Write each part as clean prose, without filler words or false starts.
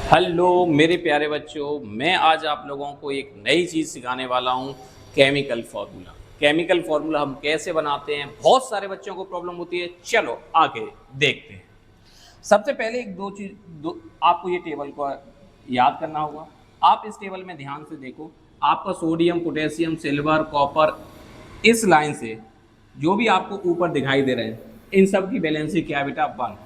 Hello मेरे प्यारे बच्चों, मैं आज आप लोगों को एक नई चीज़ सिखाने वाला हूँ। Chemical formula. केमिकल फार्मूला हम कैसे बनाते हैं, बहुत सारे बच्चों को प्रॉब्लम होती है। चलो आगे देखते हैं। सबसे पहले एक दो चीज आपको ये टेबल को याद करना होगा। आप इस टेबल में ध्यान से देखो, आपका सोडियम, पोटेशियम, सिल्वर, कॉपर, इस लाइन से जो भी आपको ऊपर दिखाई दे रहे हैं, इन सब की वैलेंसी क्या है बेटा? 1।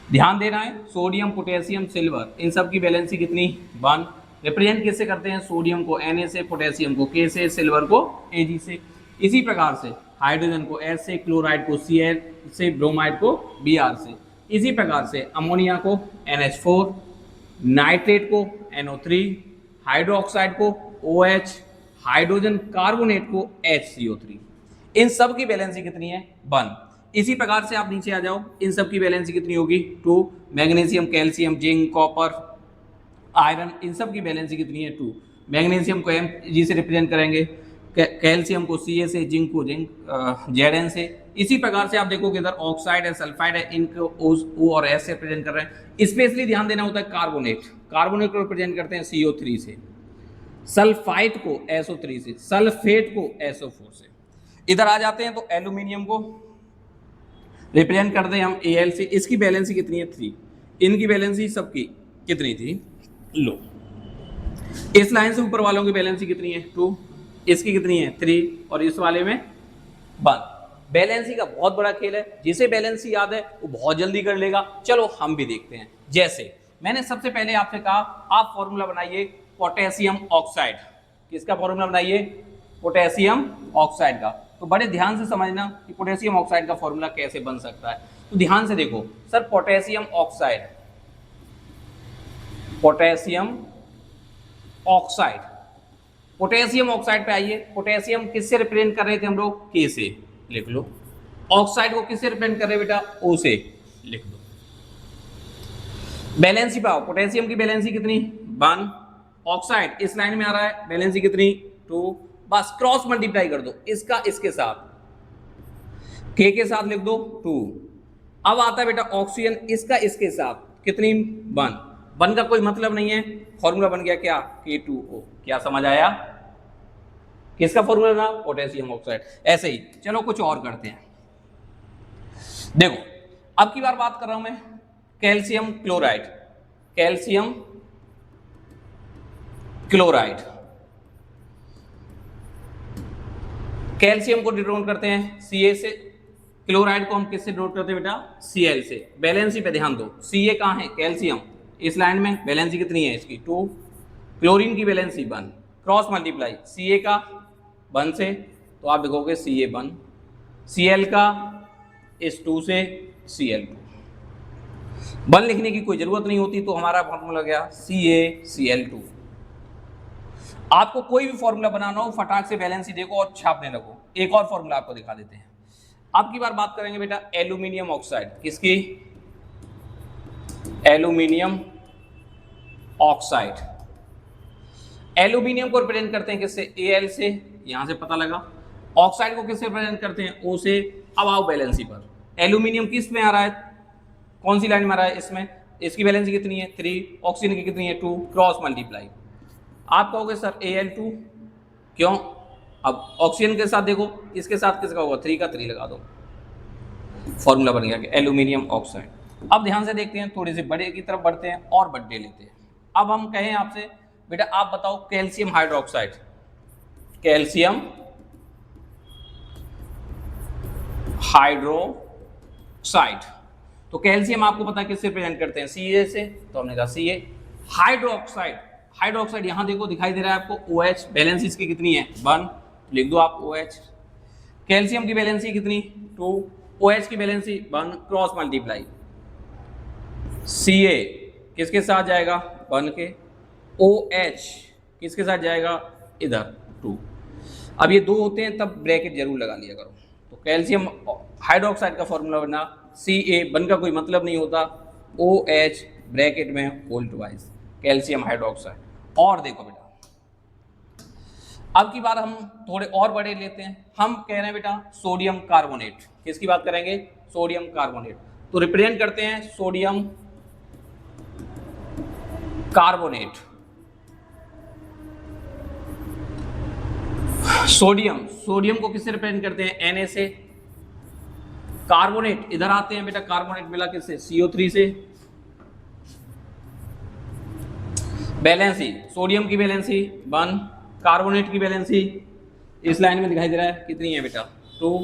ध्यान देना है, सोडियम, पोटेशियम, सिल्वर, इन सब की वैलेंसी कितनी? 1। रिप्रेजेंट किससे करते हैं? सोडियम को Na से, पोटेशियम को K से, सिल्वर को Ag से। इसी प्रकार से हाइड्रोजन को S से, क्लोराइड को Cl से, ब्रोमाइड को Br से। इसी प्रकार से अमोनिया को NH4, नाइट्रेट को NO3, हाइड्रोक्साइड को OH, हाइड्रोजन कार्बोनेट को HCO3। इन सब की वैलेंसी कितनी है? 1। इसी प्रकार से आप नीचे आ जाओ, इन सब की वैलेंसी कितनी होगी? 2। Magnesium, calcium, zinc, copper, iron, इन सब की वैलेंसी कितनी है? 2। मैग्नीशियम को Mg से रिप्रेजेंट करेंगे, कैल्शियम को Ca से, जिंक को Zn से। इसी प्रकार से आप देखोगे इधर ऑक्साइड है, सल्फाइड है, इनको O और S से रिप्रेजेंट कर रहे हैं। स्पेशली ध्यान देना होता है कार्बोनेट। कार्बोनेट को रिप्रेजेंट करते हैं CO3 से, सल्फाइड को SO3 से, सल्फेट को SO4 से। इधर आ जाते हैं तो एल्यूमिनियम को रिप्रेजेंट करते हैं हम Al से। इसकी बैलेंसी कितनी है? 3। इनकी बैलेंसी सबकी कितनी थी? लो, इस लाइन से ऊपर वालों की बैलेंसी कितनी है? 2। इसकी कितनी है? 3। और इस वाले में 1। बैलेंसी का बहुत बड़ा खेल है, जिसे बैलेंसी याद है वो बहुत जल्दी कर लेगा। चलो हम भी देखते हैं। जैसे मैंने सबसे पहले आपसे कहा, आप फॉर्मूला बनाइए पोटेशियम ऑक्साइड। किसका फॉर्मूला बनाइए? पोटेशियम ऑक्साइड का। तो बड़े ध्यान से समझना कि पोटेशियम ऑक्साइड का फॉर्मूला कैसे बन सकता है। तो ध्यान से देखो sir, potassium oxide, potassium oxide, potassium oxide पे आइए। पोटेशियम किससे रिप्रेजेंट कर रहे थे हम लोग? K से, लिख लो। ऑक्साइड को किससे रिप्रेजेंट कर रहे बेटा? O से, लिख दो। बैलेंसी पाओ, पोटेशियम की बैलेंसी कितनी? 1। ऑक्साइड इस लाइन में आ रहा है, बैलेंसी कितनी? 2। बस क्रॉस मल्टीप्लाई कर दो, इसका इसके साथ, K के साथ लिख दो 2। अब आता है बेटा ऑक्सीजन, इसका इसके साथ कितनी? 1। 1 का कोई मतलब नहीं है, फॉर्मूला बन गया क्या? K2O। क्या समझ आया? किसका फॉर्मूला था? Potassium oxide. ऐसे ही चलो कुछ और करते हैं। देखो अब की बार बात कर रहा हूं मैं calcium chloride. Calcium chloride, calcium को डिनोट करते हैं Ca से, क्लोराइड को हम किससे डिनोट करते हैं बेटा? Cl से। बैलेंसी पे ध्यान दो, Ca कहाँ है? कैल्शियम इस लाइन में, बैलेंसी कितनी है इसकी? 2। क्लोरीन की बैलेंसी 1। क्रॉस मल्टीप्लाई Ca का 1 से, तो आप देखोगे Ca1, Cl का इस 2 से Cl2। 1 लिखने की कोई जरूरत नहीं होती, तो हमारा फॉर्मूला गया CaCl2। आपको कोई भी फॉर्मूला बनाना हो, फटाक से बैलेंसी देखो और छापने लगो। एक और फॉर्मूला आपको दिखा देते हैं। अब की बार बात करेंगे बेटा एल्यूमिनियम ऑक्साइड। किसकी? Aluminium oxide. एल्यूमिनियम को रिप्रेजेंट करते हैं किससे? Al से, यहां से पता लगा। ऑक्साइड को किससे रिप्रेजेंट करते हैं? O से। अब आओ बैलेंसी पर। एल्यूमिनियम किस में आ रहा है? कौन सी लाइन में आ रहा है? इसमें। इसकी बैलेंसी कितनी है? 3। ऑक्सीजन की कितनी है? 2। Cross multiply. आप कहोगे सर Al2 क्यों? अब ऑक्सीजन के साथ देखो, इसके साथ किसका होगा? 3 का 3 लगा दो, फॉर्मूला बन गया कि एल्यूमिनियम ऑक्साइड। अब ध्यान से देखते हैं, थोड़े से बड़े की तरफ बढ़ते हैं और बड़े लेते हैं। अब हम कहें आपसे बेटा आप बताओ कैल्शियम हाइड्रोक्साइड। कैल्शियम हाइड्रोक्साइड, तो कैल्शियम आपको पता है किससे रिप्रेजेंट करते हैं? Ca से, तो हमने कहा Ca। हाइड्रोक्साइड, हाइड्रोक्साइड यहां देखो दिखाई दे रहा है आपको OH। बैलेंसी इसकी कितनी है? 1। लिख दो आप OH। कैल्शियम की बैलेंसी कितनी? 2। OH की बैलेंसी 1। क्रॉस मल्टीप्लाई Ca किसके साथ जाएगा? 1 के। OH किसके साथ जाएगा? इधर 2। अब ये 2 होते हैं तब ब्रैकेट जरूर लगा लिया करो। तो कैल्शियम हाइड्रोक्साइड का फॉर्मूला बना Ca। 1 का कोई मतलब नहीं होता, OH ब्रैकेट में होल ट्वाइस, कैल्शियम हाइड्रोक्साइड। और देखो बेटा अब की बार हम थोड़े और बड़े लेते हैं। हम कह रहे हैं बेटा सोडियम कार्बोनेट। किसकी बात करेंगे? Sodium carbonate. तो रिप्रेजेंट करते हैं सोडियम कार्बोनेट, सोडियम, सोडियम को किससे रिप्रेजेंट करते हैं, Na से। कार्बोनेट इधर आते हैं बेटा, कार्बोनेट मिला किससे, CO3 से। बैलेंसी, सोडियम की बैलेंसी 1, कार्बोनेट की बैलेंसी इस लाइन में दिखाई दे रहा है कितनी है बेटा, 2,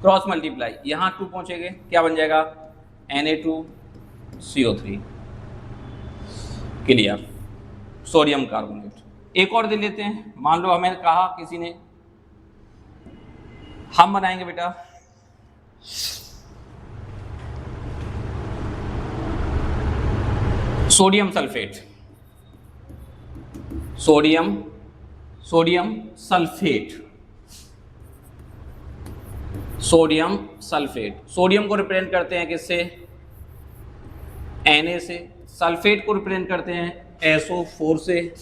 क्रॉस मल्टीप्लाई, यहाँ 2 पहुंचेंगे, क्या बन जाएगा, Na2CO3। Clear, sodium carbonate. एक और दे लेते हैं, मान लो हमें कहा किसी ने, हम बनाएंगे बेटा sodium sulphate, sodium sulphate, sodium sulphate. Sodium को रिप्रेजेंट करते हैं किससे, Na से। सल्फेट को रिप्रेजेंट करते हैं SO4 से।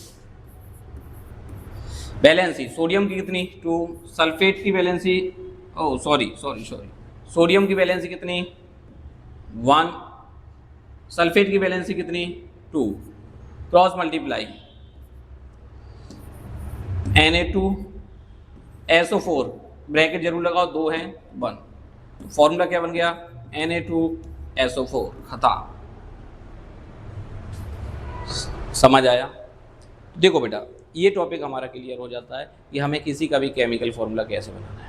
बैलेंसी, सोडियम की कितनी, 2, सल्फेट की बैलेंसी, सॉरी, सोडियम की बैलेंसी कितनी, 1, सल्फेट की बैलेंसी कितनी, 2, क्रॉस मल्टीप्लाई, Na2SO4, ब्रैकेट जरूर लगाओ, 2 है 1, फॉर्मूला क्या बन गया, Na2SO4, खत्म। समझ आया। देखो बेटा, ये टॉपिक हमारा क्लियर हो जाता है कि हमें किसी का भी केमिकल फॉर्मूला कैसे बनाना है।